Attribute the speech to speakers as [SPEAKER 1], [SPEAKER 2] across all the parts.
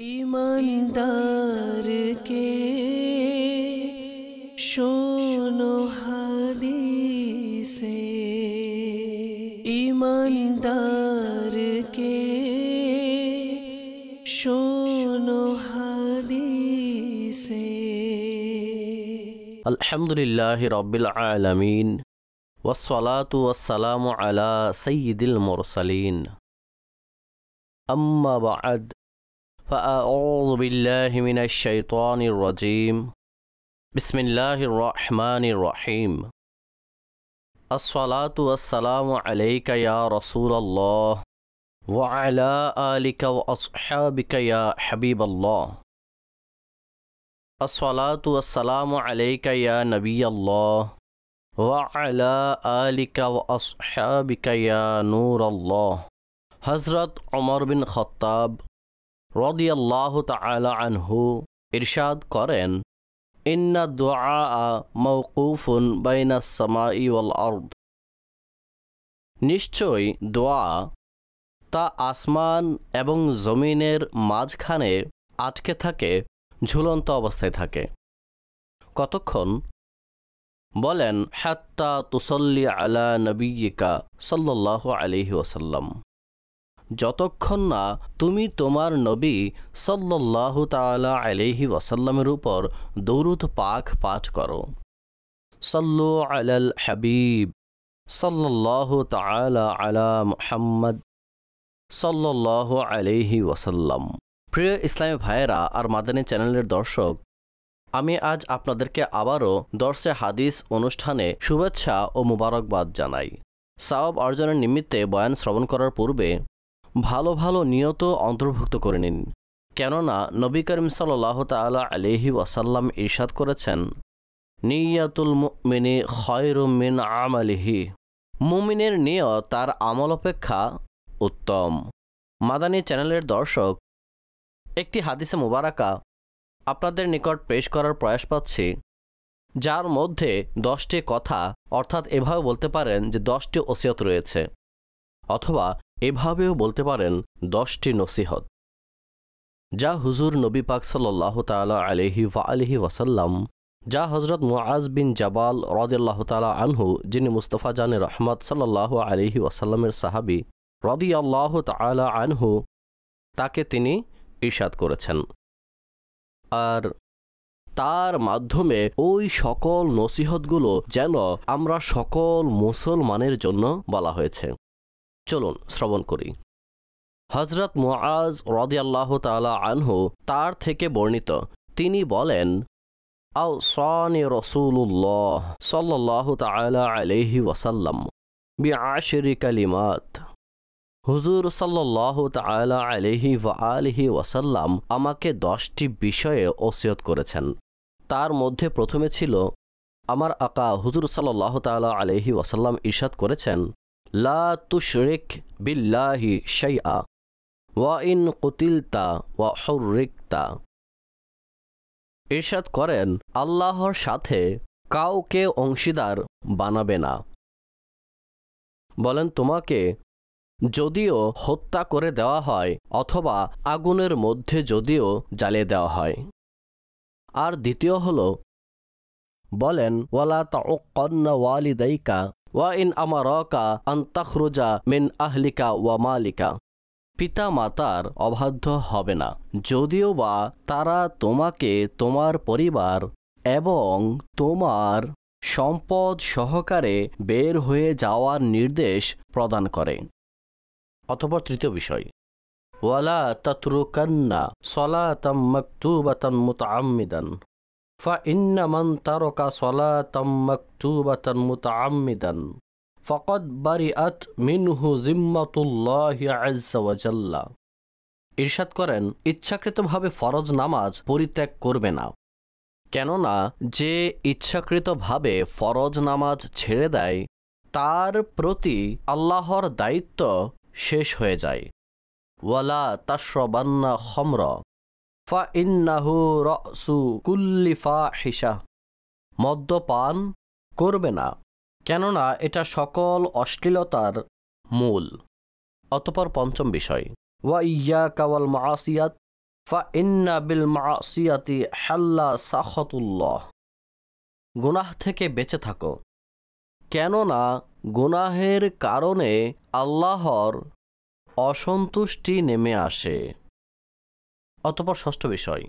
[SPEAKER 1] ईमानदार के शोनो हदीसे, ईमानदार के शोनो हदीसे।
[SPEAKER 2] अल्हम्दुलिल्लाहि रब्बिल आलमीन वस्सलातु वस्सलामु अला सय्यिदिल मुरसलीन। अम्मा बअद फ़अऊज़ु बिल्लाहि मिनश शैतानिर रजीम। बिस्मिल्लाहिर रहमानिर रहीम। अस्सलातु वस्सलामु अलैका या रसूलल्लाह व अला आलिका व अस्हाबिका या हबीबल्लाह। अस्सलातु वस्सलामु अलैका या नबियल्लाह व अला आलिका व अस्हाबिका या नूरल्लाह। हज़रत उमर बिन खत्ताब रदियल्लाहु ताला अन्हु इरशाद करें, इन्ना दुआ मौकूफुन बैना समाई वल अर्द। निश्चय দোয়া তা আসমান এবং জমিনের মাঝখানে আটকে থাকে, ঝুলন্ত অবস্থায় থাকে। কতক্ষণ? বলেন, হাত্তা তুসল্লি আলা নবিয়িকা সাল্লাল্লাহু আলাইহি ওয়াসাল্লাম, যতক্ষণ না তুমি তোমার নবী সাল্লাল্লাহু তাআলা আলাইহি ওয়াসাল্লামের উপর দরুদ পাক পাঠ করো। সাল্লু আলাল হাবিব সাল্লাল্লাহু তাআলা আলা মুহাম্মদ সাল্লাল্লাহু আলাইহি ওয়াসাল্লাম। প্রিয় ইসলামী ভাইয়েরা আর মাদানী চ্যানেলের দর্শক, আমি আজ আপনাদেরকে আবারও দর্শে হাদিস অনুষ্ঠানে শুভেচ্ছা ও মুবারকবাদ জানাই। সওয়াব অর্জনের নিমিত্তে বয়ান শ্রবণ করার পূর্বে ভালো ভালো নিয়ত অন্তর্ভুক্ত করে নিন, কেননা নবী করিম সাল্লাল্লাহু তাআলা আলাইহি ওয়াসাল্লাম ইরশাদ করেছেন, নিয়াতুল মুমিনি খায়রুম মিন আমালিহি। মুমিনের নিয়ত তার আমল অপেক্ষা উত্তম। মাদানী চ্যানেলের দর্শক, একটি হাদিসে মুবারাকা আপনাদের নিকট পেশ করার প্রয়াস পাচ্ছি, যার মধ্যে 10টি কথা, অর্থাৎ এভাবে বলতে পারেন যে 10টি ওসিয়ত রয়েছে, অথবা এভাবেও বলতে পারেন 10টি নসিহত, যা হুজুর নবী পাক সাল্লাল্লাহু তাআলা আলাইহি ওয়া আলিহি ওয়াসাল্লাম, যা হযরত মুআজ বিন জাবাল রাদিয়াল্লাহু তাআলা আনহু, যিনি মুস্তাফা জানে রহমত সাল্লাল্লাহু আলাইহি ওয়াসাল্লামের সাহাবী রাদিয়াল্লাহু তাআলা আনহু, তাকে তিনি ইরশাদ করেছেন। আর তার মাধ্যমে ওই সকল নসিহতগুলো যেন আমরা সকল মুসলমানের জন্য বলা হয়েছে। চলুন শ্রবণ করি। হযরত মুআজ রাদিয়াল্লাহু তাআলা আনহু তার থেকে বর্ণিত, তিনি বলেন, আওসানি রাসূলুল্লাহ সাল্লাল্লাহু তাআলা আলাইহি ওয়াসাল্লাম বিআশরি কালিমাত। হুজুর সাল্লাল্লাহু তাআলা আলাইহি ওয়া আলিহি ওয়াসাল্লাম আমাকে 10টি বিষয়ে ওসিয়ত করেছেন। তার মধ্যে প্রথমে ছিল, আমার আকা হুজুর সাল্লাল্লাহু তাআলা আলাইহি ওয়াসাল্লাম ইরশাদ করেছেন, লা তুশরিক বিল্লাহি শাইআ ওয়া ইন কুতিলতা ওয়া হুররিকতা। ইরশাদ করেন, আল্লাহর সাথে কাউকে অংশীদার বানাবে না। বলেন, তোমাকে যদিও হত্যা করে দেওয়া হয় অথবা আগুনের মধ্যে যদিও জ্বালিয়ে দেওয়া হয়। আর দ্বিতীয় হল, বলেন, ওয়ালা তাউক্কান্না ওয়ালিদাইকা ওয়া ইন আমারাকা আন তাখরুজা মিন আহলিকা ওয়া মালিকা। পিতা মাতার অবাধ্য হবে না, যদিও বা তারা তোমাকে তোমার পরিবার এবং তোমার সম্পদ সহকারে বের হয়ে যাওয়ার নির্দেশ প্রদান করে। অতঃপর তৃতীয় বিষয়, ওয়ালা তাতরুকান্না সলাতাম মাকতুবাতান মুতাআম্মিদান ফা ইন্না মান তারাকা সলাতাম মাকতুবাতান মুতাআম্মিদান ফাকাদ বারিআত মিনহু জিম্মাতুল্লাহি আযজা ওয়া জাল্লা। ইরশাদ করেন, ইচ্ছাকৃতভাবে ফরজ নামাজ পরিত্যাগ করবে না, কেননা যে ইচ্ছাকৃতভাবে ফরজ নামাজ ছেড়ে দেয় তার প্রতি আল্লাহর দায়িত্ব শেষ হয়ে যায়। ওয়ালা তাশরাবান্না খামরা ফা ইন্নাহু রাসু কুল্লি ফাহিশা। মদ্যপান করবে না, কেননা এটা সকল অশ্লীলতার মূল। অতঃপর পঞ্চম বিষয়, ওয়া ইয়্যাকা ওয়াল মাআসিয়াত ফাইন্না বিল মাসিয়াতি হাল্লা সাখাতুল্লাহ, গুনাহ থেকে বেঁচে থাকো, কেননা গুনাহের কারণে আল্লাহর অসন্তুষ্টি নেমে আসে। অতঃপর ষষ্ঠ বিষয়,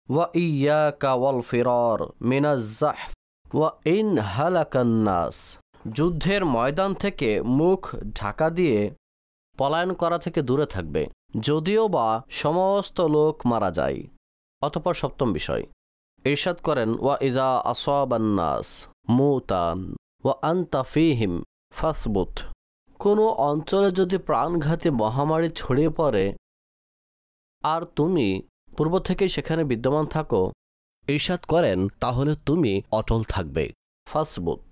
[SPEAKER 2] ওয়া ইয়াকা ওয়াল ফিরার মিনাজ জাহফ ওয়া ইন হালাকান নাস, যুদ্ধের ময়দান থেকে মুখ ঢাকা দিয়ে পলায়ন করা থেকে দূরে থাকবে, যদিও বা সমস্ত লোক মারা যায়। অতঃপর সপ্তম বিষয়, ইরশাদ করেন, ওয়া ইযা আসাবান নাস মুতান ওয়া আনতা ফীহিম ফাসবুত, কোনো অঞ্চলে যদি প্রাণঘাতী মহামারী ছড়িয়ে পড়ে আর তুমি পূর্ব থেকেই সেখানে বিদ্যমান থাকো, ইরশাদ করেন, তাহলে তুমি অটল থাকবে। ফাসবুত,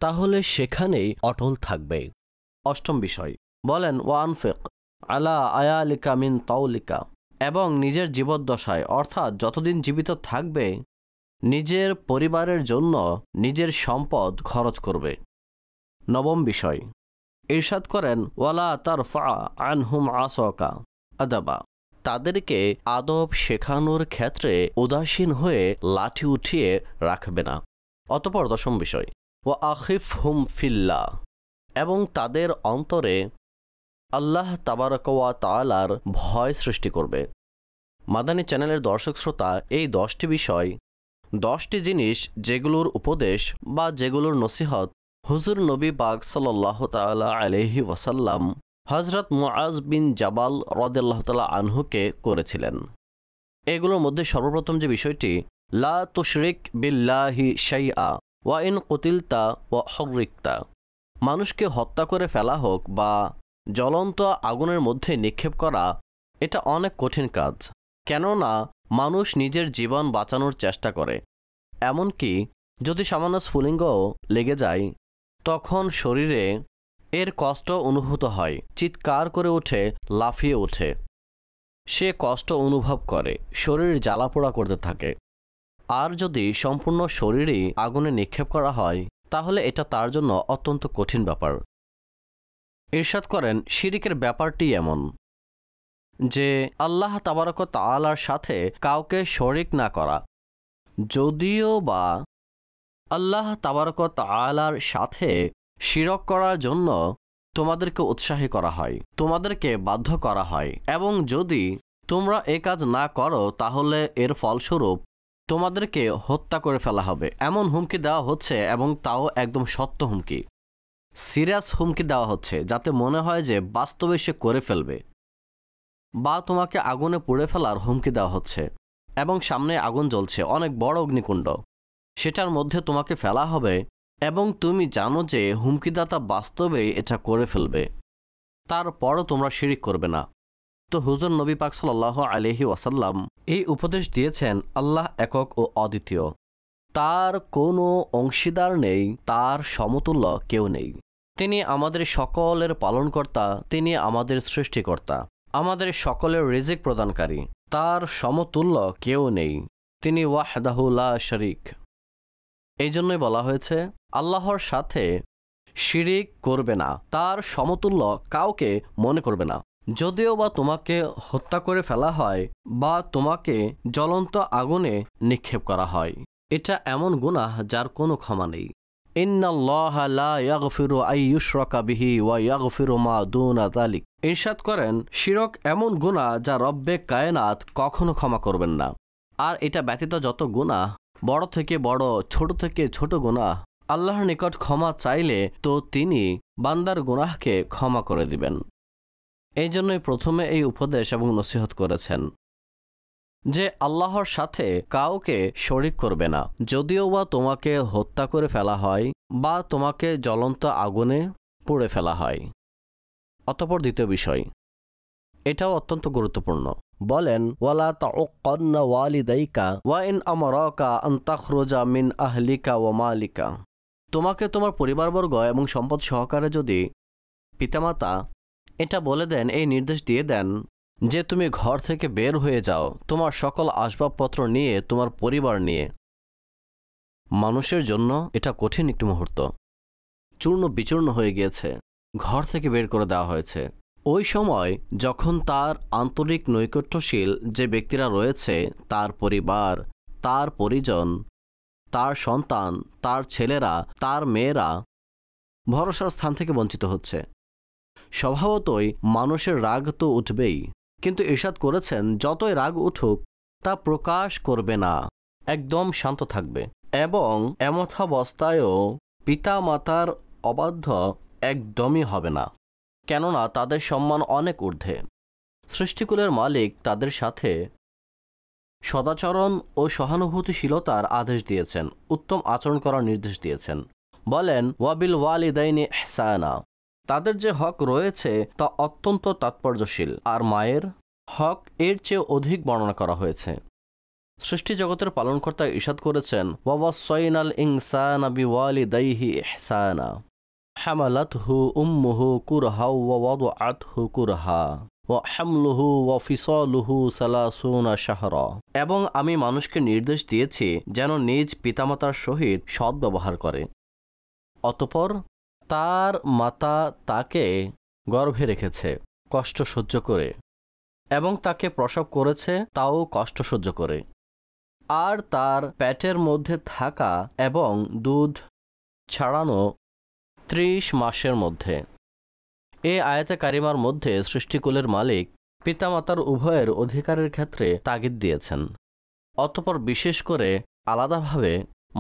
[SPEAKER 2] তাহলে সেখানেই অটল থাকবে। অষ্টম বিষয়, বলেন, ওয়ানফিক আলা আয়ালিকা মিন তাওলিকা, এবং নিজের জীবদ্দশায় অর্থাৎ যতদিন জীবিত থাকবে নিজের পরিবারের জন্য নিজের সম্পদ খরচ করবে। নবম বিষয়, ইরশাদ করেন, ওয়ালা তারফা আনহুম আসাকা আদাবা, তাদেরকে আদব শেখানোর ক্ষেত্রে উদাসীন হয়ে লাঠি উঠিয়ে রাখবে না। অতঃপর দশম বিষয়, ওয়া আখিফহুম ফিল্লাহ, এবং তাদের অন্তরে আল্লাহ তাবারক ওয়া তাআলার ভয় সৃষ্টি করবে। মাদানী চ্যানেলের দর্শক শ্রোতা, এই 10টি বিষয়, 10টি জিনিস যেগুলোর উপদেশ বা যেগুলোর নসিহত হুজুর নবী পাক সাল্লাল্লাহু তাআলা আলাইহি ওয়াসাল্লাম হযরত মুআজ বিন জাবাল রাদিয়াল্লাহু তাআলা আনহুকে করেছিলেন। এগুলোর মধ্যে সর্বপ্রথম যে বিষয়টি, লা তুশরিক বিল্লাহি শাইআ ওয়া ইন কুতিলতা ওয়া হুররিকতা, মানুষকে হত্যা করে ফেলা হোক বা জ্বলন্ত আগুনের মধ্যে নিক্ষেপ করা, এটা অনেক কঠিন কাজ, কেননা মানুষ নিজের জীবন বাঁচানোর চেষ্টা করে, এমনকি যদি সামান্য স্ফুলিঙ্গও লেগে যায় তখন শরীরে এর কষ্ট অনুভূত হয়, চিৎকার করে ওঠে, লাফিয়ে ওঠে, সে কষ্ট অনুভব করে, শরীর জ্বালাপোড়া করতে থাকে। আর যদি সম্পূর্ণ শরীরই আগুনে নিক্ষেপ করা হয় তাহলে এটা তার জন্য অত্যন্ত কঠিন ব্যাপার। ইরশাদ করেন, শিরিকের ব্যাপারটি এমন যে আল্লাহ তাবারক ওয়া তাআলার সাথে কাউকে শরিক না করা, যদিও বা আল্লাহ তাবারক ওয়া তাআলার সাথে শিরক করার জন্য তোমাদেরকে উৎসাহী করা হয়, তোমাদেরকে বাধ্য করা হয়, এবং যদি তোমরা এ কাজ না করো তাহলে এর ফলস্বরূপ তোমাদেরকে হত্যা করে ফেলা হবে, এমন হুমকি দেওয়া হচ্ছে, এবং তাও একদম সত্য হুমকি, সিরিয়াস হুমকি দেওয়া হচ্ছে, যাতে মনে হয় যে বাস্তবে সে করে ফেলবে, বা তোমাকে আগুনে পুড়ে ফেলার হুমকি দেওয়া হচ্ছে, এবং সামনে আগুন জ্বলছে, অনেক বড় অগ্নিকুণ্ড, সেটার মধ্যে তোমাকে ফেলা হবে, এবং তুমি জানো যে হুমকিদাতা বাস্তবে এটা করে ফেলবে, তারপরও তোমরা শিরিক করবে না। তো হুজুর নবী পাক সাল্লাল্লাহু আলাইহি ওয়াসাল্লাম এই উপদেশ দিয়েছেন, আল্লাহ একক ও অদ্বিতীয়, তার কোনো অংশীদার নেই, তার সমতুল্য কেউ নেই, তিনি আমাদের সকলের পালনকর্তা, তিনি আমাদের সৃষ্টিকর্তা, আমাদের সকলের রিজিক প্রদানকারী, তার সমতুল্য কেউ নেই, তিনি ওয়াহদাহু লা শারীক। এই জন্যই বলা হয়েছে আল্লাহর সাথে শিরিক করবে না, তার সমতুল্য কাউকে মনে করবে না, যদিও বা তোমাকে হত্যা করে ফেলা হয় বা তোমাকে জ্বলন্ত আগুনে নিক্ষেপ করা হয়। এটা এমন গুনাহ যার কোনো ক্ষমা নেই। ইন্নাল্লাহা লা ইয়াগফিরু আইয়ুশরাকা বিহি ওয়া ইয়াগফিরু মা দুনা যালিক, ইরশাদ করেন, শিরক এমন গুনাহ যা রব্বে কায়নাত কখনো ক্ষমা করবেন না। আর এটা ব্যতীত যত গুনাহ, বড় থেকে বড়, ছোট থেকে ছোট গুনাহ, আল্লাহর নিকট ক্ষমা চাইলে তো তিনি বান্দার গুনাহকে ক্ষমা করে দিবেন। এই জন্যই প্রথমে এই উপদেশ এবং নসিহত করেছেন যে আল্লাহর সাথে কাউকে শরিক করবে না, যদিও বা তোমাকে হত্যা করে ফেলা হয় বা তোমাকে জ্বলন্ত আগুনে পুড়ে ফেলা হয়। অতঃপর দ্বিতীয় বিষয়, এটাও অত্যন্ত গুরুত্বপূর্ণ, বলেন, ওয়ালা তাউক্কান্না ওয়ালিদাইকা ওয়া ইন আমারাকা আন তাখরুজা মিন আহলিকা ওয়া মালিকা, তোমাকে তোমার পরিবারবর্গ এবং সম্পদ সহকারে যদি পিতামাতা এটা বলে দেন, এই নির্দেশ দিয়ে দেন যে তুমি ঘর থেকে বের হয়ে যাও তোমার সকল আসবাবপত্র নিয়ে, তোমার পরিবার নিয়ে, মানুষের জন্য এটা কঠিন একটি মুহূর্ত, চূর্ণ বিচূর্ণ হয়ে গিয়েছে, ঘর থেকে বের করে দেওয়া হয়েছে, ওই সময় যখন তার আন্তরিক নৈকট্যশীল যে ব্যক্তিরা রয়েছে, তার পরিবার, তার পরিজন, তার সন্তান, তার ছেলেরা, তার মেয়েরা ভরসার স্থান থেকে বঞ্চিত হচ্ছে, স্বভাবতই মানুষের রাগ তো উঠবেই। কিন্তু ইরশাদ করেছেন যতই রাগ উঠুক তা প্রকাশ করবে না, একদম শান্ত থাকবে। এবং এমথাবস্থায়ও পিতা মাতার অবাধ্য একদমই হবে না, কেননা তাদের সম্মান অনেক ঊর্ধ্বে। সৃষ্টিকুলের মালিক তাদের সাথে সদাচরণ ও সহানুভূতিশীলতার আদেশ দিয়েছেন, উত্তম আচরণ করার নির্দেশ দিয়েছেন। বলেন ওয়াবিল ওয়ালিদাইনি ইহসানা, তাদের যে হক রয়েছে তা অত্যন্ত তাৎপর্যশীল, আর মায়ের হক এর চেয়ে অধিক বর্ণনা করা হয়েছে। সৃষ্টি জগতের পালনকর্তা ইরশাদ করেছেন ওয়াওয়াসাইনাল ইনসানা বিওয়ালিদাইহি ইহসানা হামালাতহু উম্মুহু কুরহা ওয়া ওয়াদআতহু কুরহা ওয়া হামলুহু ওয়া ফিসালুহু 30 শাহরা। এবং আমি মানুষকে নির্দেশ দিয়েছি যেন নিজ পিতামাতার সহিত সদ্ব্যবহার করে। অতঃপর তার মাতা তাকে গর্ভে রেখেছে কষ্ট সহ্য করে, এবং তাকে প্রসব করেছে তাও কষ্ট সহ্য করে, আর তার পেটের মধ্যে থাকা এবং দুধ ছাড়ানো 30 মাসের মধ্যে। এই আয়াতে কারিমার মধ্যে সৃষ্টিকুলের মালিক পিতামাতার উভয়ের অধিকারের ক্ষেত্রে তাগিদ দিয়েছেন। অতঃপর বিশেষ করে আলাদাভাবে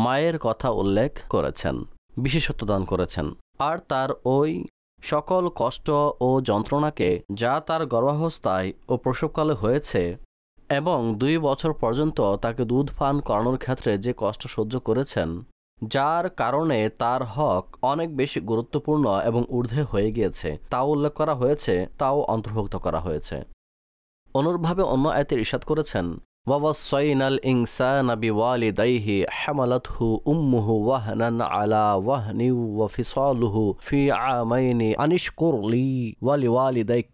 [SPEAKER 2] মায়ের কথা উল্লেখ করেছেন, বিশেষত্ব দান করেছেন, আর তার ওই সকল কষ্ট ও যন্ত্রণাকে যা তার গর্ভাবস্থায় ও প্রসবকালে হয়েছে এবং 2 বছর পর্যন্ত তাকে দুধ পান করানোর ক্ষেত্রে যে কষ্ট সহ্য করেছেন, যার কারণে তার হক অনেক বেশি গুরুত্বপূর্ণ এবং ঊর্ধ্বে হয়ে গিয়েছে, তাও উল্লেখ করা হয়েছে, তাও অন্তর্ভুক্ত করা হয়েছে। অনুরূপভাবে অন্য আয়াতে ইরশাদ করেছেন ওয়াওয়াসাইনাল ইনসানা বিওয়ালিদাইহি হামালাতহু উম্মুহু ওয়াহনান আলা ওয়াহনি ওয়া ফিসালুহু ফি আমাইনি আনিশকুর লি ওয়া লিওয়ালিদাইক।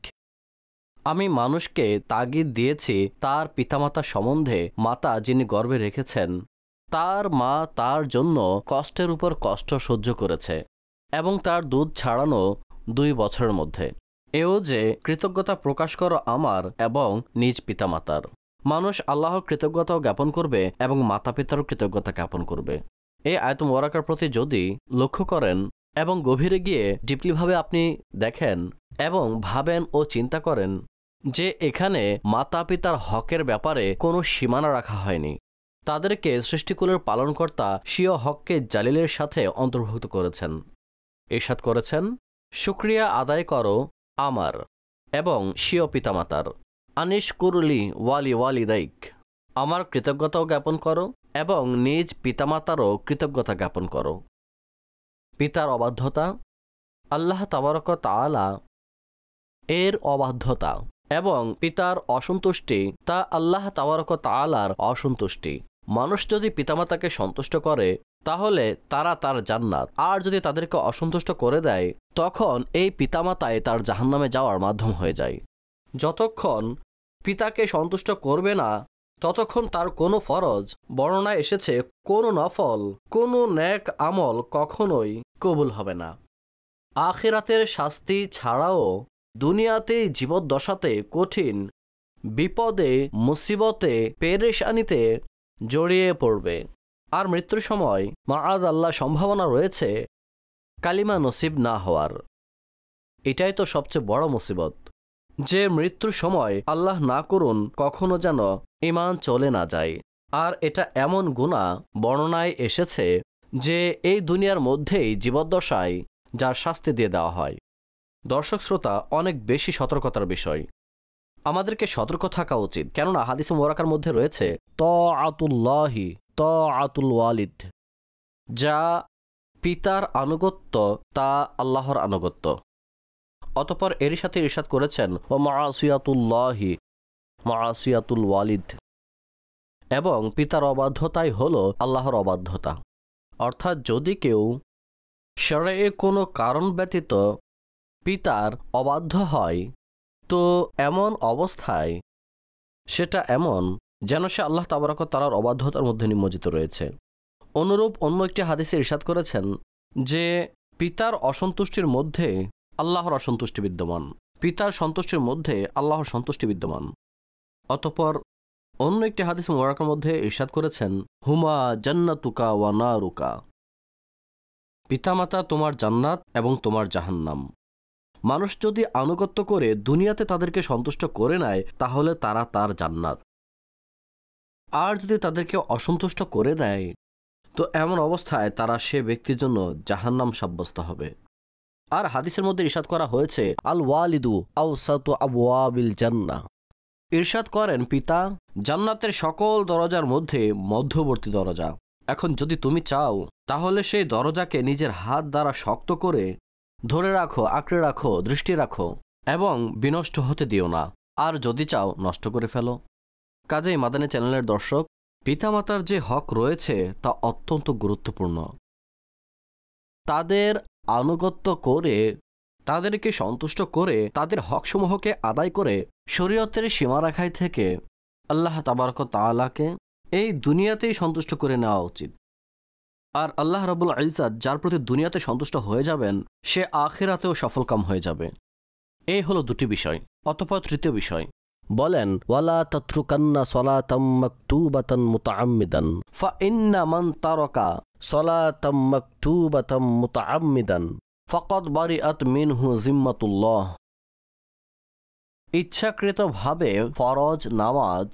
[SPEAKER 2] আমি মানুষকে তাগিদ দিয়েছি তার পিতামাতা সম্বন্ধে, মাতা যিনি গর্ভে রেখেছেন তার মা তার জন্য কষ্টের উপর কষ্ট সহ্য করেছে এবং তার দুধ ছাড়ানো 2 বছরের মধ্যে। এও যে কৃতজ্ঞতা প্রকাশ করো আমার এবং নিজ পিতামাতার। মানুষ আল্লাহর কৃতজ্ঞতাও জ্ঞাপন করবে এবং মাতা পিতারও কৃতজ্ঞতা জ্ঞাপন করবে। এই আয়াত মোবারকার প্রতি যদি লক্ষ্য করেন এবং গভীরে গিয়ে ডিপলিভাবে আপনি দেখেন এবং ভাবেন ও চিন্তা করেন যে এখানে মাতা পিতার হকের ব্যাপারে কোনো সীমানা রাখা হয়নি, তাদেরকে সৃষ্টিকুলের পালনকর্তা স্বীয় হককে জালিলের সাথে অন্তর্ভুক্ত করেছেন। ইরশাদ করেছেন শুকরিয়া আদায় করো আমার এবং স্বীয় পিতামাতার। আনিশকুরলি ওয়ালি ওয়ালিদাইক, আমার কৃতজ্ঞতাও জ্ঞাপন করো এবং নিজ পিতামাতারও কৃতজ্ঞতা জ্ঞাপন করো। পিতার অবাধ্যতা, আল্লাহ তাবারক তাআলা এর অবাধ্যতা, এবং পিতার অসন্তুষ্টি তা আল্লাহ তাবারক তাআলার অসন্তুষ্টি। মানুষ যদি পিতামাতাকে সন্তুষ্ট করে তাহলে তারা তার জান্নাত, আর যদি তাদেরকে অসন্তুষ্ট করে দেয় তখন এই পিতামাতায় তার জাহান্নামে যাওয়ার মাধ্যম হয়ে যায়। যতক্ষণ পিতাকে সন্তুষ্ট করবে না ততক্ষণ তার কোনো ফরজ, বর্ণনায় এসেছে কোনো নফল, কোনো নেক আমল কখনোই কবুল হবে না। আখিরাতের শাস্তি ছাড়াও দুনিয়াতে জীবদ্দশাতে কঠিন বিপদে, মুসিবতে, পেরেশানিতে জড়িয়ে পড়বে, আর মৃত্যুর সময় মাআযাল্লাহ সম্ভাবনা রয়েছে কালিমা নসিব না হওয়ার। এটাই তো সবচেয়ে বড় মুসিবত, যে মৃত্যুর সময় আল্লাহ না করুন কখনো যেন ঈমান চলে না যায়। আর এটা এমন গুনাহ বর্ণনায় এসেছে যে এই দুনিয়ার মধ্যেই জীবদ্দশায় যার শাস্তি দিয়ে দেওয়া হয়। দর্শক শ্রোতা, অনেক বেশি সতর্কতার বিষয়, আমাদেরকে সতর্ক থাকা উচিত, কেননা হাদিস মুবারাকার মধ্যে রয়েছে তাআতুল্লাহি তাআতুল ওয়ালিদ, যা পিতার আনুগত্য তা আল্লাহর আনুগত্য। অতঃপর এরই সাথে ইরশাদ করেছেন ওয়া মাআসিয়াতুল্লাহি মাআসিয়াতুল ওয়ালিদ, এবং পিতার অবাধ্যতাই হলো আল্লাহর অবাধ্যতা। অর্থাৎ যদি কেউ শরয়ে কোনো কারণ ব্যতীত পিতার অবাধ্য হয় তো এমন অবস্থায় সেটা এমন যেন সে আল্লাহ তাবারক তাআলার অবাধ্যতার মধ্যে নিমজ্জিত রয়েছে। অনুরূপ অন্য একটি হাদিসে ইরশাদ করেছেন যে পিতার অসন্তুষ্টির মধ্যে আল্লাহর অসন্তুষ্টি বিদ্যমান, পিতার সন্তুষ্টির মধ্যে আল্লাহর সন্তুষ্টি বিদ্যমান। অতঃপর অন্য একটি হাদিস মুবারাকের মধ্যে ইরশাদ করেছেন, হুমা জান্নাতুকা ওয়া নারুকা, পিতামাতা তোমার জান্নাত এবং তোমার জাহান্নাম। মানুষ যদি আনুগত্য করে দুনিয়াতে তাদেরকে সন্তুষ্ট করে নেয় তাহলে তারা তার জান্নাত, আর যদি তাদেরকে অসন্তুষ্ট করে দেয় তো এমন অবস্থায় তারা সে ব্যক্তির জন্য জাহান্নাম সাব্যস্ত হবে। আর হাদিসের মধ্যে ইরশাদ করা হয়েছে, আল ওয়ালিদু আওসাতু আবওয়াবিল জান্নাহ, ইরশাদ করেন পিতা জান্নাতের সকল দরজার মধ্যে মধ্যবর্তী দরজা। এখন যদি তুমি চাও তাহলে সেই দরজাকে নিজের হাত দ্বারা শক্ত করে ধরে রাখো, আঁকড়ে রাখো, দৃষ্টি রাখো এবং বিনষ্ট হতে দিও না, আর যদি চাও নষ্ট করে ফেলো। কাজেই মাদানী চ্যানেলের দর্শক, পিতামাতার যে হক রয়েছে তা অত্যন্ত গুরুত্বপূর্ণ। তাদের আনুগত্য করে, তাদেরকে সন্তুষ্ট করে, তাদের হকসমূহকে আদায় করে শরীয়তের সীমারেখায় থেকে আল্লাহ তাবারক তাআলাকে এই দুনিয়াতেই সন্তুষ্ট করে নেওয়া উচিত। আর আল্লাহ রাব্বুল ইজ্জত যার প্রতি দুনিয়াতে সন্তুষ্ট হয়ে যাবেন সে আখিরাতেও সফলকাম হয়ে যাবে। এই হলো দুটি বিষয়। অতঃপর তৃতীয় বিষয় বলেন, ওয়ালা তাতরুকান্না সলাতাম মাকতুবাতান মুতাআম্মিদান ফাইন্না মান তারাকা সলাতাম মাকতুবাতাম মুতাআম্মিদান ফাকাদ বারিআত মিনহু জিম্মাতুল্লাহ। ইচ্ছাকৃতভাবে ফরজ নামাজ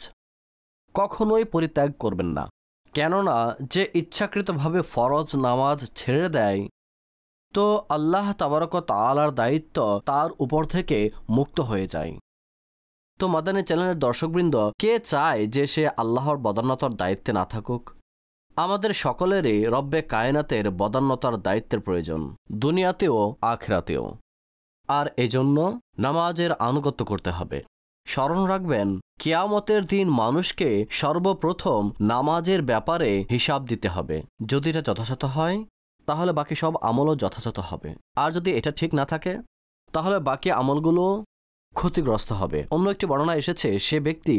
[SPEAKER 2] কখনোই পরিত্যাগ করবেন না, কেননা যে ইচ্ছাকৃতভাবে ফরজ নামাজ ছেড়ে দেয় তো আল্লাহ তাবারক তাআলার দায়িত্ব তার উপর থেকে মুক্ত হয়ে যায়। তো মাদানী চ্যানেলের দর্শকবৃন্দ, কে চায় যে সে আল্লাহর বদান্যতার দায়িত্বে না থাকুক? আমাদের সকলেরই রব্বে কায়নাতের বদান্যতার দায়িত্বের প্রয়োজন, দুনিয়াতেও আখিরাতেও। আর এজন্য নামাজের আনুগত্য করতে হবে। স্মরণ রাখবেন, কিয়ামতের দিন মানুষকে সর্বপ্রথম নামাজের ব্যাপারে হিসাব দিতে হবে। যদি এটা যথাযথ হয় তাহলে বাকি সব আমলও যথাযথ হবে, আর যদি এটা ঠিক না থাকে তাহলে বাকি আমলগুলো ক্ষতিগ্রস্ত হবে। অন্য একটি বর্ণনা এসেছে সে ব্যক্তি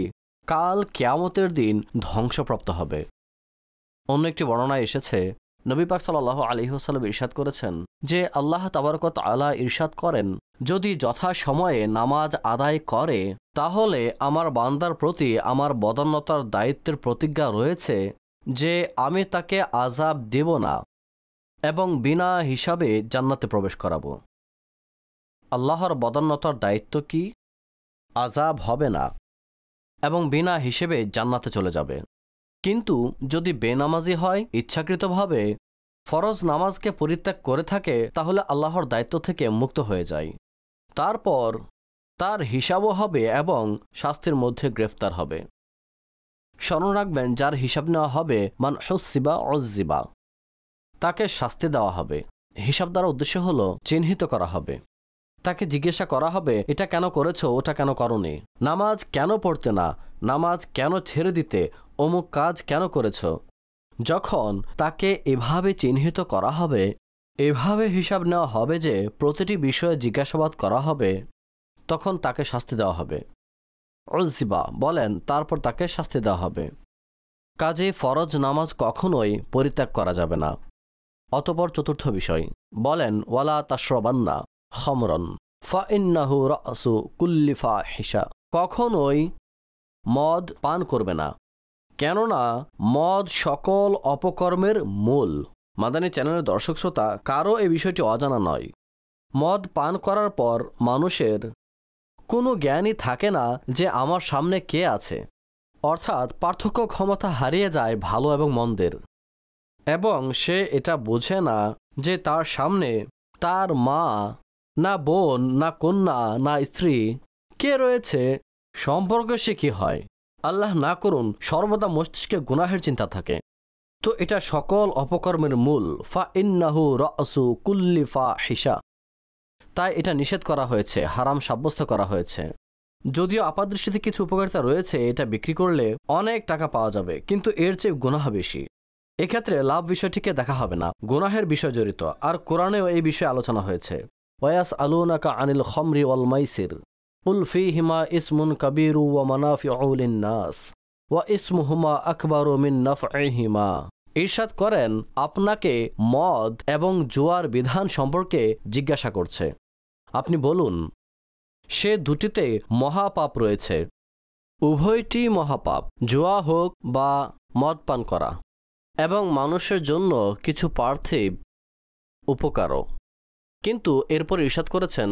[SPEAKER 2] কাল কিয়ামতের দিন ধ্বংসপ্রাপ্ত হবে। অন্য একটি বর্ণনায় এসেছে নবী পাক সাল্লাল্লাহু আলাইহি ওয়াসাল্লাম ইরশাদ করেছেন যে আল্লাহ তাবারক তাআলা ইরশাদ করেন, যদি যথা সময়ে নামাজ আদায় করে তাহলে আমার বান্দার প্রতি আমার বদান্যতার দায়িত্বের প্রতিজ্ঞা রয়েছে যে আমি তাকে আযাব দেব না এবং বিনা হিসাবে জান্নাতে প্রবেশ করাবো। আল্লাহর বদান্যতার দায়িত্ব কি? আযাব হবে না এবং বিনা হিসেবে জান্নাতে চলে যাবে। কিন্তু যদি বেনামাজি হয়, ইচ্ছাকৃতভাবে ফরজ নামাজকে পরিত্যাগ করে থাকে, তাহলে আল্লাহর দায়িত্ব থেকে মুক্ত হয়ে যায়। তারপর তার হিসাবও হবে এবং শাস্তির মধ্যে গ্রেফতার হবে। স্মরণ রাখবেন, যার হিসাব নেওয়া হবে মান হুসিবা উযযিবা, তাকে শাস্তি দেওয়া হবে। হিসাব দ্বারা উদ্দেশ্য হলো চিহ্নিত করা হবে, তাকে জিজ্ঞাসা করা হবে এটা কেন করেছো, ওটা কেন করোনি, নামাজ কেন পড়তে না, নামাজ কেন ছেড়ে দিতে, অমুক কাজ কেন করেছ। যখন তাকে এভাবে চিহ্নিত করা হবে, এভাবে হিসাব নেওয়া হবে যে প্রতিটি বিষয়ে জিজ্ঞাসাবাদ করা হবে, তখন তাকে শাস্তি দেওয়া হবে। উযযিবা বলেন, তারপর তাকে শাস্তি দেওয়া হবে। কাজে ফরজ নামাজ কখনোই পরিত্যাগ করা যাবে না। অতঃপর চতুর্থ বিষয় বলেন, ওয়ালা তাশরাবান্না খামরান ফাইন্নাহু রাসু কুল্লি ফাহিশা, কখনোই মদ পান করবে না, কেননা মদ সকল অপকর্মের মূল। মাদানী চ্যানেলের দর্শক শ্রোতা, কারও এই বিষয়টি অজানা নয়। মদ পান করার পর মানুষের কোনো জ্ঞানই থাকে না যে আমার সামনে কে আছে, অর্থাৎ পার্থক্য ক্ষমতা হারিয়ে যায় ভালো এবং মন্দের, এবং সে এটা বোঝে না যে তার সামনে তার মা, না বোন, না কন্যা, না স্ত্রী কে রয়েছে, সম্পর্কে সে কি হয়। আল্লাহ না করুন সর্বদা মস্তিষ্কে গুনাহের চিন্তা থাকে। তো এটা সকল অপকর্মের মূল। ফাইন্নাহু রাসু কুল্লি ফাহিশা, তাই এটা নিষেধ করা হয়েছে, হারাম সাব্যস্ত করা হয়েছে। যদিও আপাতদৃষ্টিতে কিছু উপকারিতা রয়েছে, এটা বিক্রি করলে অনেক টাকা পাওয়া যাবে, কিন্তু এর চেয়ে গুনাহ বেশি। এক্ষেত্রে লাভ বিষয়টিকে দেখা হবে না, গুনাহের বিষয় জড়িত। আর কোরআনেও এই বিষয়ে আলোচনা হয়েছে। ওয়াস আলুনাকা আনিল খামরি ওয়াল মাইসির কুল ফীহিমা ইসমুন কাবীরু ওয়া মানাফিউ লিন-নাস ওয়া ইসমুহুমা আকবারু মিন নাফইহিমা। ইরশাদ করেন, আপনাকে মদ এবং জুয়ার বিধান সম্পর্কে জিজ্ঞাসা করছে, আপনি বলুন সে দুটিতে মহাপাপ রয়েছে, উভয়টি মহাপাপ, জুয়া হোক বা মদ পান করা, এবং মানুষের জন্য কিছু পার্থিব উপকারও। কিন্তু এরপর ইরশাদ করেছেন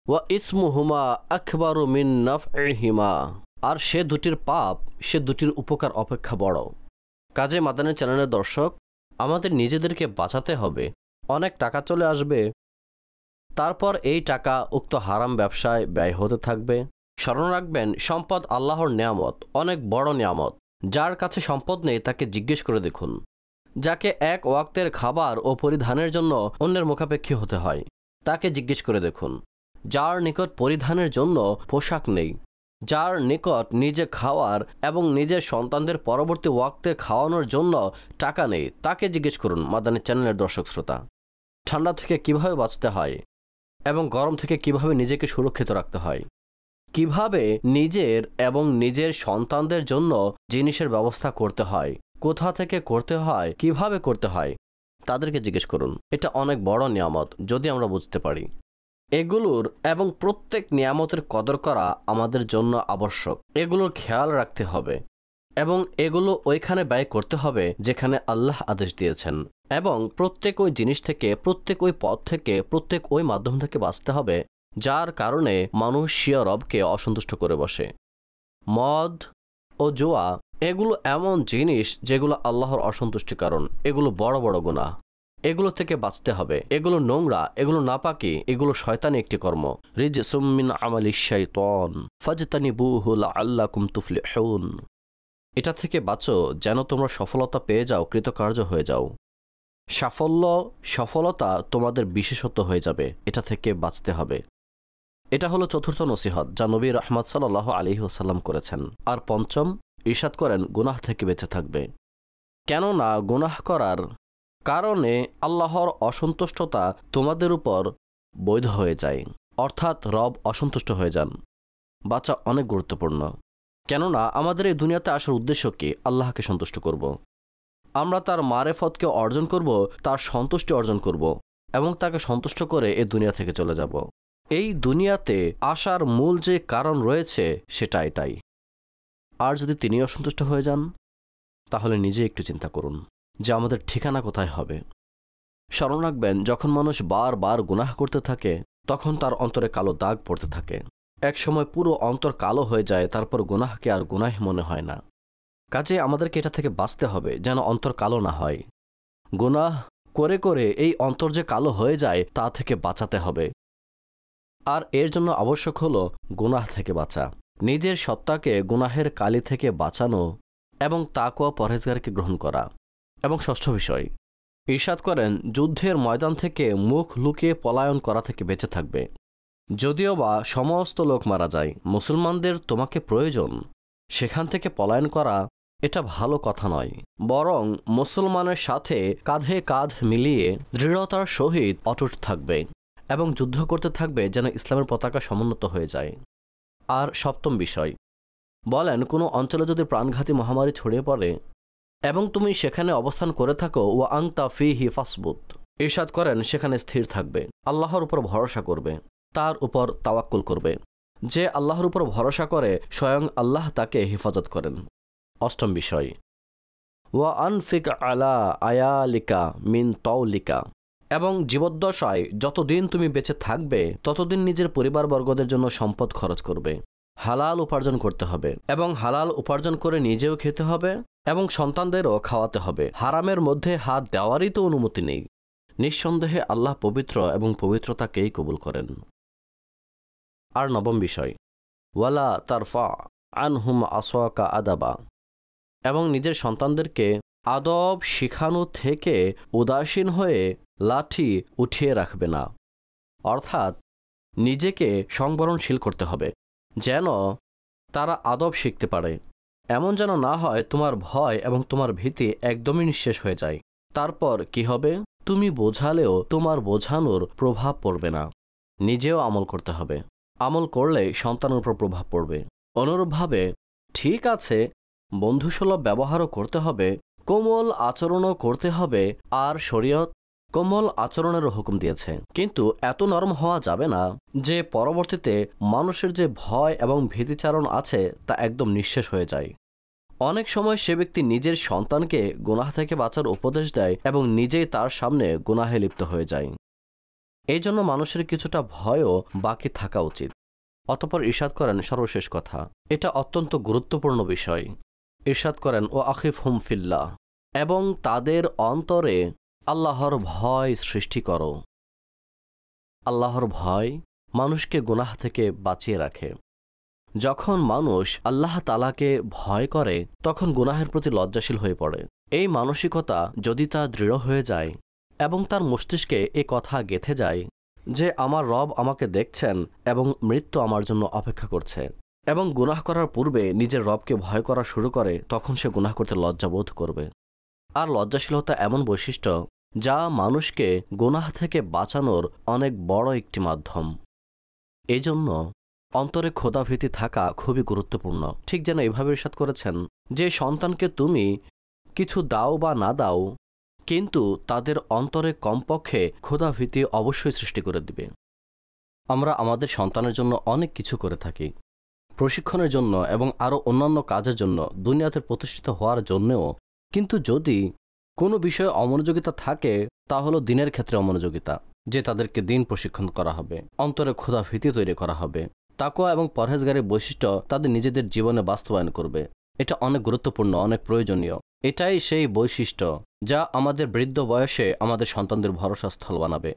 [SPEAKER 2] ওয়া ইসমুহুমা আকবারু মিন নাফইহিমা, আর সে দুটির পাপ সে দুটির উপকার অপেক্ষা বড়। কাজে মাদানী চ্যানেলের দর্শক, আমাদের নিজেদেরকে বাঁচাতে হবে। অনেক টাকা চলে আসবে, তারপর এই টাকা উক্ত হারাম ব্যবসায় ব্যয় হতে থাকবে। স্মরণ রাখবেন, সম্পদ আল্লাহর নিয়ামত, অনেক বড় নিয়ামত। যার কাছে সম্পদ নেই তাকে জিজ্ঞেস করে দেখুন। যাকে এক ওয়াক্তের খাবার ও পরিধানের জন্য অন্যের মুখাপেক্ষী হতে হয় তাকে জিজ্ঞেস করে দেখুন। যার নিকট পরিধানের জন্য পোশাক নেই, যার নিকট নিজে খাওয়ার এবং নিজের সন্তানদের পরবর্তী ওয়াক্তে খাওয়ানোর জন্য টাকা নেই, তাকে জিজ্ঞেস করুন। মাদানী চ্যানেলের দর্শক শ্রোতা, ঠান্ডা থেকে কিভাবে বাঁচতে হয় এবং গরম থেকে কিভাবে নিজেকে সুরক্ষিত রাখতে হয়, কিভাবে নিজের এবং নিজের সন্তানদের জন্য জিনিসের ব্যবস্থা করতে হয়, কোথা থেকে করতে হয়, কিভাবে করতে হয়, তাদেরকে জিজ্ঞেস করুন। এটা অনেক বড় নিয়ামত যদি আমরা বুঝতে পারি। এগুলোর এবং প্রত্যেক নিয়ামতের কদর করা আমাদের জন্য আবশ্যক। এগুলোর খেয়াল রাখতে হবে এবং এগুলো ওইখানে ব্যয় করতে হবে যেখানে আল্লাহ আদেশ দিয়েছেন, এবং প্রত্যেক ওই জিনিস থেকে, প্রত্যেক ওই পথ থেকে, প্রত্যেক ওই মাধ্যম থেকে বাঁচতে হবে যার কারণে মানুষ স্বীয় রবকে অসন্তুষ্ট করে বসে। মদ ও জুয়া এগুলো এমন জিনিস যেগুলো আল্লাহর অসন্তুষ্টির কারণ। এগুলো বড় বড় গুনাহ, এগুলো থেকে বাঁচতে হবে। এগুলো নোংরা, এগুলো নাপাকি, এগুলো শয়তানি একটি কর্ম। রিজসুম মিন আমালিশ শাইতান ফাজতানিবুহু লাআল্লাকুম তুফলিহুন। এটা থেকে বাঁচো যেন তোমরা সফলতা পেয়ে যাও, কৃতকার্য হয়ে যাও। সফলতা তোমাদের বিশেষত্ব হয়ে যাবে। এটা থেকে বাঁচতে হবে। এটা হলো চতুর্থ নসিহত যা নবী রাহমাত সাল্লাল্লাহু আলাইহি ওয়াসাল্লাম করেছেন। আর পঞ্চম, ইরশাদ করেন গুনাহ থেকে বেঁচে থাকবে। কেননা গুনাহ করার কারণে আল্লাহর অসন্তুষ্টতা তোমাদের উপর বৈধ হয়ে যায়, অর্থাৎ রব অসন্তুষ্ট হয়ে যান। বাঁচা অনেক গুরুত্বপূর্ণ, কেননা আমাদের এই দুনিয়াতে আসার উদ্দেশ্য কি? আল্লাহকে সন্তুষ্ট করব। আমরা তার মারেফতকে অর্জন করব, তার সন্তুষ্টি অর্জন করব এবং তাকে সন্তুষ্ট করে এই দুনিয়া থেকে চলে যাব। এই দুনিয়াতে আসার মূল যে কারণ রয়েছে সেটা এটাই। আর যদি তিনি অসন্তুষ্ট হয়ে যান তাহলে নিজে একটু চিন্তা করুন যে আমাদের ঠিকানা কোথায় হবে। স্মরণ রাখবেন, যখন মানুষ বারবার গুনাহ করতে থাকে তখন তার অন্তরে কালো দাগ পড়তে থাকে। এক সময় পুরো অন্তর কালো হয়ে যায়, তারপর গুনাহকে আর গুনাহ মনে হয় না। কাজে আমাদেরকে এটা থেকে বাঁচতে হবে যেন অন্তর কালো না হয়। গুনাহ করে করে এই অন্তর যে কালো হয়ে যায় তা থেকে বাঁচাতে হবে। আর এর জন্য আবশ্যক হলো গুনাহ থেকে বাঁচা, নিজের সত্তাকে গুনাহের কালি থেকে বাঁচানো এবং তাকওয়া পরহেজগারকে গ্রহণ করা। এবং ষষ্ঠ বিষয়, ইরশাদ করেন যুদ্ধের ময়দান থেকে মুখ লুকিয়ে পলায়ন করা থেকে বেঁচে থাকবে। যদিও বা সমস্ত লোক মারা যায়, মুসলমানদের তোমাকে প্রয়োজন, সেখান থেকে পলায়ন করা এটা ভালো কথা নয়। বরং মুসলমানের সাথে কাঁধে কাঁধ মিলিয়ে দৃঢ়তার সহিত অটুট থাকবে এবং যুদ্ধ করতে থাকবে যেন ইসলামের পতাকা সমুন্নত হয়ে যায়। আর সপ্তম বিষয়, বলেন কোনো অঞ্চলে যদি প্রাণঘাতী মহামারী ছড়িয়ে পড়ে এবং তুমি সেখানে অবস্থান করে থাকো, ওয়া আনতা ফীহি ফাসবুত, ইরশাদ করেন সেখানে স্থির থাকবে, আল্লাহর উপর ভরসা করবে, তার উপর তাওয়াক্কুল করবে। যে আল্লাহর উপর ভরসা করে স্বয়ং আল্লাহ তাকে হেফাজত করেন। অষ্টম বিষয়, ওয়া আনফিক আলা আয়ালিকা মিন তাওলিকা, এবং জীবদ্দশায় যতদিন তুমি বেঁচে থাকবে ততদিন নিজের পরিবারবর্গদের জন্য সম্পদ খরচ করবে। হালাল উপার্জন করতে হবে এবং হালাল উপার্জন করে নিজেও খেতে হবে এবং সন্তানদেরও খাওয়াতে হবে। হারামের মধ্যে হাত দেওয়ারই তো অনুমতি নেই। নিঃসন্দেহে আল্লাহ পবিত্র এবং পবিত্রতাকেই কবুল করেন। আর নবম বিষয়, ওয়ালা তারফা আনহুম আসওয়াকা আদাবা, এবং নিজের সন্তানদেরকে আদব শিখানো থেকে উদাসীন হয়ে লাঠি উঠিয়ে রাখবে না, অর্থাৎ নিজেকে সংবরণশীল করতে হবে যেন তারা আদব শিখতে পারে। এমন যেন না হয় তোমার ভয় এবং তোমার ভীতি একদমই নিঃশেষ হয়ে যায়। তারপর কি হবে? তুমি বোঝালেও তোমার বোঝানোর প্রভাব পড়বে না। নিজেও আমল করতে হবে। আমল করলে সন্তানের উপর প্রভাব পড়বে। অনুরূপভাবে ঠিক আছে, বন্ধুসুলভ ব্যবহারও করতে হবে, কোমল আচরণও করতে হবে, আর শরীয়ত কোমল আচরণেরও হুকুম দিয়েছে, কিন্তু এত নরম হওয়া যাবে না যে পরবর্তীতে মানুষের যে ভয় এবং ভীতিচারণ আছে তা একদম নিঃশেষ হয়ে যায়। অনেক সময় সে ব্যক্তি নিজের সন্তানকে গুনাহ থেকে বাঁচার উপদেশ দেয় এবং নিজেই তার সামনে গুনাহে লিপ্ত হয়ে যায়। এই জন্য মানুষের কিছুটা ভয়ও বাকি থাকা উচিত। অতঃপর ইরশাদ করেন সর্বশেষ কথা, এটা অত্যন্ত গুরুত্বপূর্ণ বিষয়। ইরশাদ করেন ও আখিফ হুম ফিল্লাহ, এবং তাদের অন্তরে আল্লাহর ভয় সৃষ্টি করো। আল্লাহর ভয় মানুষকে গুনাহ থেকে বাঁচিয়ে রাখে। যখন মানুষ আল্লাহ তাআলাকে ভয় করে তখন গুনাহের প্রতি লজ্জাশীল হয়ে পড়ে। এই মানসিকতা যদি তা দৃঢ় হয়ে যায় এবং তার মস্তিষ্কে এ কথা গেঁথে যায় যে আমার রব আমাকে দেখছেন এবং মৃত্যু আমার জন্য অপেক্ষা করছে, এবং গুনাহ করার পূর্বে নিজের রবকে ভয় করা শুরু করে, তখন সে গুনাহ করতে লজ্জাবোধ করবে। আর লজ্জাশীলতা এমন বৈশিষ্ট্য যা মানুষকে গুনাহ থেকে বাঁচানোর অনেক বড় একটি মাধ্যম। এই জন্য অন্তরে খোদাভীতি থাকা খুবই গুরুত্বপূর্ণ। ঠিক যেন এভাবে ইরশাদ করেছেন যে সন্তানকে তুমি কিছু দাও বা না দাও, কিন্তু তাদের অন্তরে কমপক্ষে খোদাভীতি অবশ্যই সৃষ্টি করে দিবে। আমরা আমাদের সন্তানের জন্য অনেক কিছু করে থাকি, প্রশিক্ষণের জন্য এবং আরও অন্যান্য কাজের জন্য, দুনিয়াতে প্রতিষ্ঠিত হওয়ার জন্যও। কিন্তু যদি কোনো বিষয়ে অমনোযোগিতা থাকে তা হলো দিনের ক্ষেত্রে অমনোযোগিতা, যে তাদেরকে দিন প্রশিক্ষণ করা হবে, অন্তরে খোদাভীতি তৈরি করা হবে, তাকওয়া এবং পরহেজগারের বৈশিষ্ট্য তাদের নিজেদের জীবনে বাস্তবায়ন করবে। এটা অনেক গুরুত্বপূর্ণ, অনেক প্রয়োজনীয়। এটাই সেই বৈশিষ্ট্য যা আমাদের বৃদ্ধ বয়সে আমাদের সন্তানদের ভরসাস্থল বানাবে।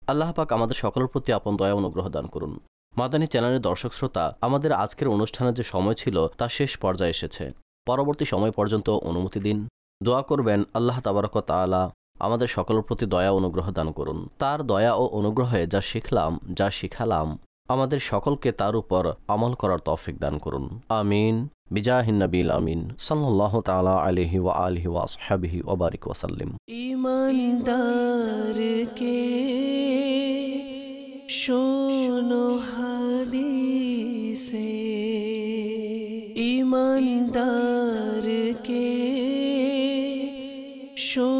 [SPEAKER 2] আল্লাহ পাক আমাদের সকলের প্রতি আপন দয়া অনুগ্রহ দান করুন। মাদানী চ্যানেলের দর্শক শ্রোতা, আমাদের আজকের অনুষ্ঠানের যে সময় ছিল তা শেষ পর্যায়ে এসেছে। পরবর্তী সময় পর্যন্ত অনুমতি দিন। দোয়া করবেন আল্লাহ তাবারক ওয়া তাআলা আমাদের সকলের প্রতি দয়া অনুগ্রহ দান করুন। তার দয়া ও অনুগ্রহে যা শিখলাম, যা শিখালাম, আমাদের সকলকে তার উপর আমল করার তৌফিক দান করুন। আমিন বিজাহিন নবীল আমিন সাল্লাল্লাহু তাআলা আলাইহি ওয়া আলিহি ওয়া আসহাবিহি ওয়া বারিক ওয়া সাল্লিম।
[SPEAKER 1] ईमानदार के शोनो हदीसे, ईमानदार के शोनो